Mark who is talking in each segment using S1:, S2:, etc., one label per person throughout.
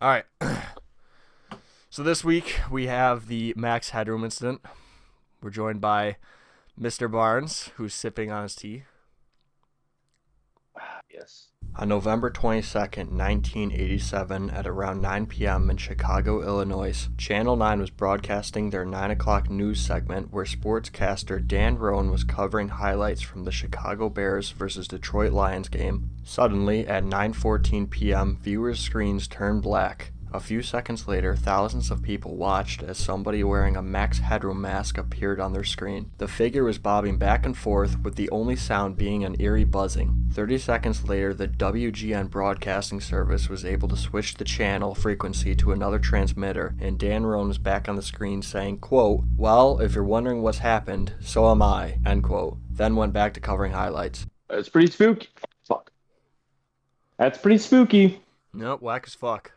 S1: All right. So this week we have the Max Headroom incident. We're joined by Mr. Barnes, who's sipping on his tea.
S2: Yes.
S1: On November 22nd, 1987, at around 9 p.m. in Chicago, Illinois, Channel 9 was broadcasting their 9 o'clock news segment where sportscaster Dan Roan was covering highlights from the Chicago Bears vs. Detroit Lions game. Suddenly, at 9:14 p.m., viewers' screens turned black. A few seconds later, thousands of people watched as somebody wearing a Max Headroom mask appeared on their screen. The figure was bobbing back and forth, with the only sound being an eerie buzzing. 30 seconds later, the WGN broadcasting service was able to switch the channel frequency to another transmitter, and Dan Roan was back on the screen saying, quote, "Well, if you're wondering what's happened, so am I," end quote. Then went back to covering highlights.
S2: It's pretty spooky. Fuck. That's pretty spooky.
S1: Nope, whack as fuck.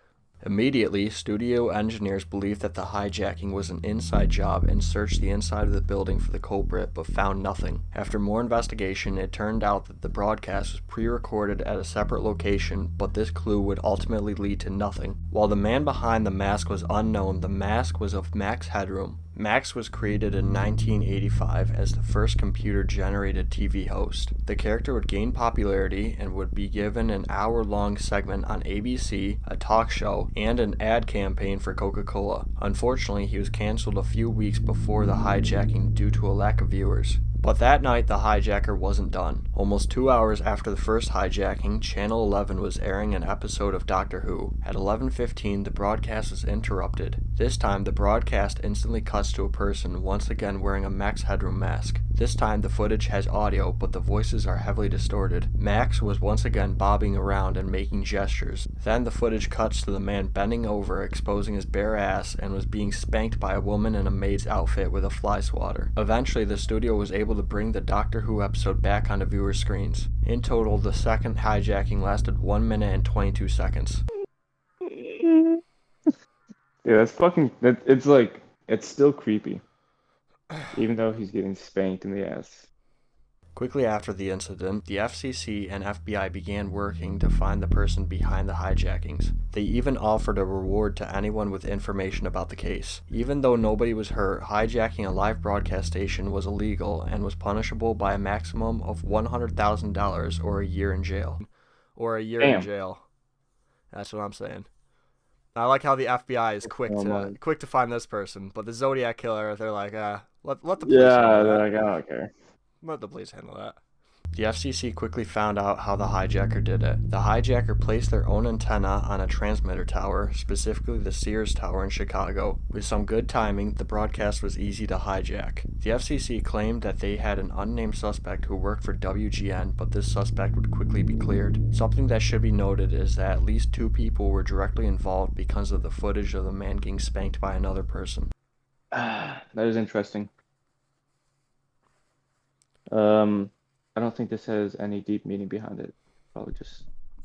S1: Immediately, studio engineers believed that the hijacking was an inside job and searched the inside of the building for the culprit, but found nothing. After more investigation, it turned out that the broadcast was pre-recorded at a separate location, but this clue would ultimately lead to nothing. While the man behind the mask was unknown, the mask was of Max Headroom. Max was created in 1985 as the first computer-generated TV host. The character would gain popularity and would be given an hour-long segment on ABC, a talk show, and an ad campaign for Coca-Cola. Unfortunately, he was canceled a few weeks before the hijacking due to a lack of viewers. But that night, the hijacker wasn't done. Almost 2 hours after the first hijacking, Channel 11 was airing an episode of Doctor Who. At 11:15, the broadcast was interrupted. This time, the broadcast instantly cuts to a person once again wearing a Max Headroom mask. This time, the footage has audio, but the voices are heavily distorted. Max was once again bobbing around and making gestures. Then the footage cuts to the man bending over, exposing his bare ass, and was being spanked by a woman in a maid's outfit with a fly swatter. Eventually, the studio was able to bring the Doctor Who episode back onto viewers' screens. In total, the second hijacking lasted 1 minute and 22 seconds.
S2: Yeah, that's fucking. It's still creepy, even though he's getting spanked in the ass.
S1: Quickly after the incident, the FCC and FBI began working to find the person behind the hijackings. They even offered a reward to anyone with information about the case. Even though nobody was hurt, hijacking a live broadcast station was illegal and was punishable by a maximum of $100,000 or a year in jail. Or a year in
S2: Damn.
S1: jail. That's what I'm saying. I like how the FBI is quick to find this person, but the Zodiac killer, they're like, let the police handle
S2: Yeah, they're
S1: that.
S2: like, I don't care.
S1: Let the police handle that. The FCC quickly found out how the hijacker did it. The hijacker placed their own antenna on a transmitter tower, specifically the Sears Tower in Chicago. With some good timing, the broadcast was easy to hijack. The FCC claimed that they had an unnamed suspect who worked for WGN, but this suspect would quickly be cleared. Something that should be noted is that at least 2 people were directly involved because of the footage of the man getting spanked by another person.
S2: That is interesting. I don't think this has any deep meaning behind it. Probably just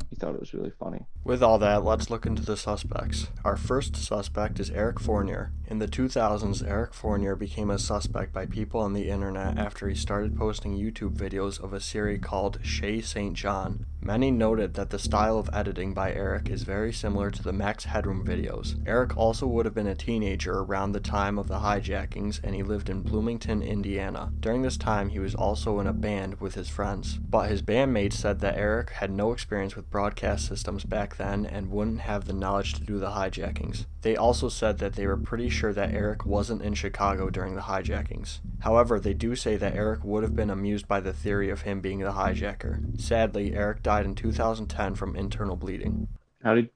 S2: he thought it was really funny.
S1: With all that, let's look into the suspects. Our first suspect is Eric Fournier. In the 2000s, Eric Fournier became a suspect by people on the internet after he started posting YouTube videos of a series called Shay St. John. Many noted that the style of editing by Eric is very similar to the Max Headroom videos. Eric also would have been a teenager around the time of the hijackings, and he lived in Bloomington, Indiana. During this time, he was also in a band with his friends. But his bandmates said that Eric had no experience with broadcast systems back then and wouldn't have the knowledge to do the hijackings. They also said that they were pretty sure that Eric wasn't in Chicago during the hijackings. However, they do say that Eric would have been amused by the theory of him being the hijacker. Sadly, Eric died in 2010 from internal bleeding.
S2: How did he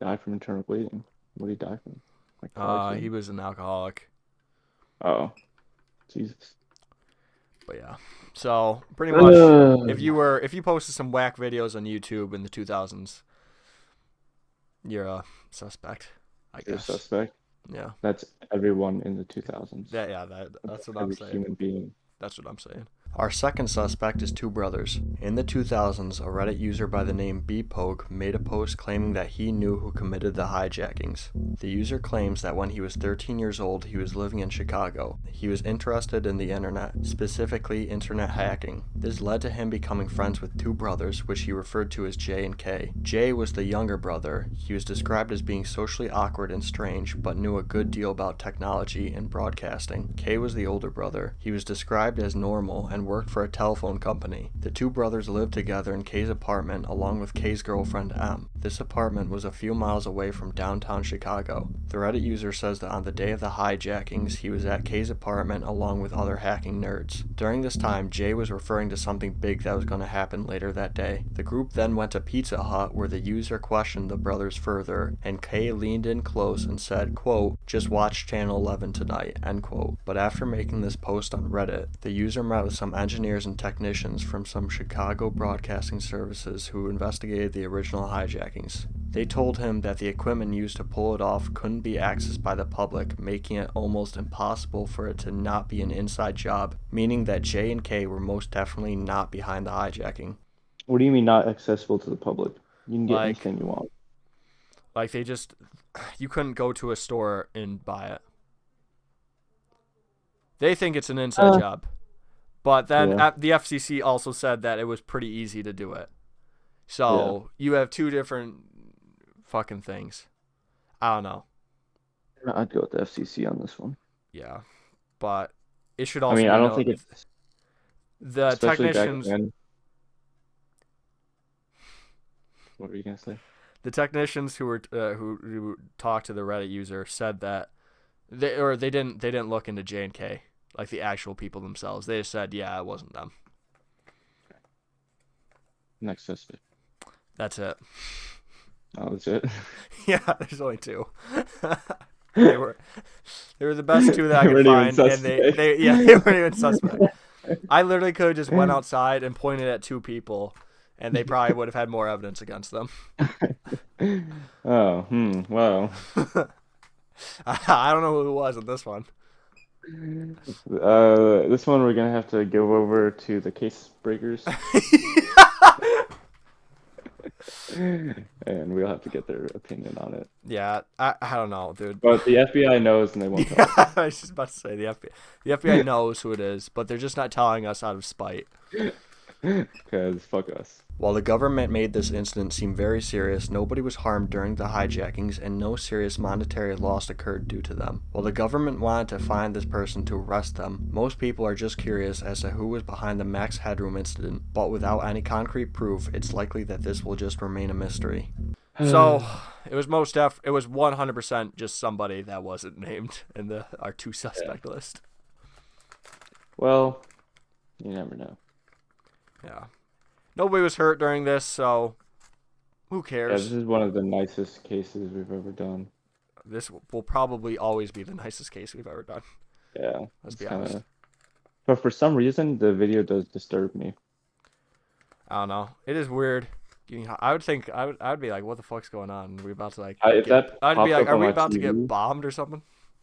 S2: die from internal bleeding? What did he die from? Like car accident?
S1: He was an alcoholic.
S2: Oh, Jesus.
S1: But yeah. So pretty much if you posted some whack videos on YouTube in the 2000s, you're a suspect, I
S2: You're a
S1: guess.
S2: suspect.
S1: Yeah.
S2: That's everyone in the 2000s.
S1: That's what I'm
S2: Every
S1: saying.
S2: human being.
S1: That's what I'm saying. Our second suspect is two brothers. In the 2000s, a Reddit user by the name bpoke made a post claiming that he knew who committed the hijackings. The user claims that when he was 13 years old, he was living in Chicago. He was interested in the internet, specifically internet hacking. This led to him becoming friends with two brothers, which he referred to as J and K. J was the younger brother. He was described as being socially awkward and strange, but knew a good deal about technology and broadcasting. K was the older brother. He was described as normal and worked for a telephone company. The two brothers lived together in K's apartment along with K's girlfriend M. This apartment was a few miles away from downtown Chicago. The Reddit user says that on the day of the hijackings, he was at K's apartment along with other hacking nerds. During this time, Jay was referring to something big that was going to happen later that day. The group then went to Pizza Hut where the user questioned the brothers further, and K leaned in close and said, quote, "Just watch channel 11 tonight," end quote. But after making this post on Reddit, the user met with some engineers and technicians from some Chicago broadcasting services who investigated the original hijackings. They told him that the equipment used to pull it off couldn't be accessed by the public, making it almost impossible for it to not be an inside job, meaning that J and K were most definitely not behind the hijacking.
S2: What do you mean not accessible to the public? You can get
S1: Like-
S2: anything you want.
S1: Like you couldn't go to a store and buy it. They think it's an inside job. But then the FCC also said that it was pretty easy to do it. So you have two different fucking things. I don't know.
S2: I'd go with the FCC on this one.
S1: Yeah. But it should also
S2: I mean,
S1: be
S2: I don't think it's...
S1: the
S2: especially
S1: technicians...
S2: back then. What were you going to say?
S1: The technicians who talked to the Reddit user said that they didn't look into J&K, like the actual people themselves. They just said, yeah, it wasn't them.
S2: Next suspect.
S1: That's it.
S2: Oh, that's it.
S1: Yeah, there's only two. they were the best two that I could find, and they weren't even suspect. I literally could have just went outside and pointed at two people, and they probably would have had more evidence against them.
S2: Wow.
S1: I don't know who it was in this one.
S2: This one we're gonna have to go over to the case breakers. And we'll have to get their opinion on it.
S1: Yeah, I don't know, dude.
S2: But the FBI knows and they won't tell us.
S1: I was just about to say the FBI knows who it is, but they're just not telling us out of spite.
S2: Because fuck us.
S1: While the government made this incident seem very serious, nobody was harmed during the hijackings and no serious monetary loss occurred due to them. While the government wanted to find this person to arrest them, most people are just curious as to who was behind the Max Headroom incident, but without any concrete proof, it's likely that this will just remain a mystery. So, it was 100% just somebody that wasn't named in our two suspect list.
S2: Well, you never know.
S1: Yeah. Nobody was hurt during this, so who cares?
S2: Yeah, this is one of the nicest cases we've ever done.
S1: This will probably always be the nicest case we've ever done.
S2: Yeah.
S1: Let's be honest.
S2: But for some reason, the video does disturb me.
S1: I don't know. It is weird. I would think I would be like, what the fuck's going on? Are we about to like?
S2: I'd be like,
S1: are we about to get bombed or something?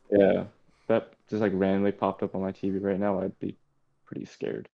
S2: Yeah. That just like randomly popped up on my TV right now. I'd be pretty scared.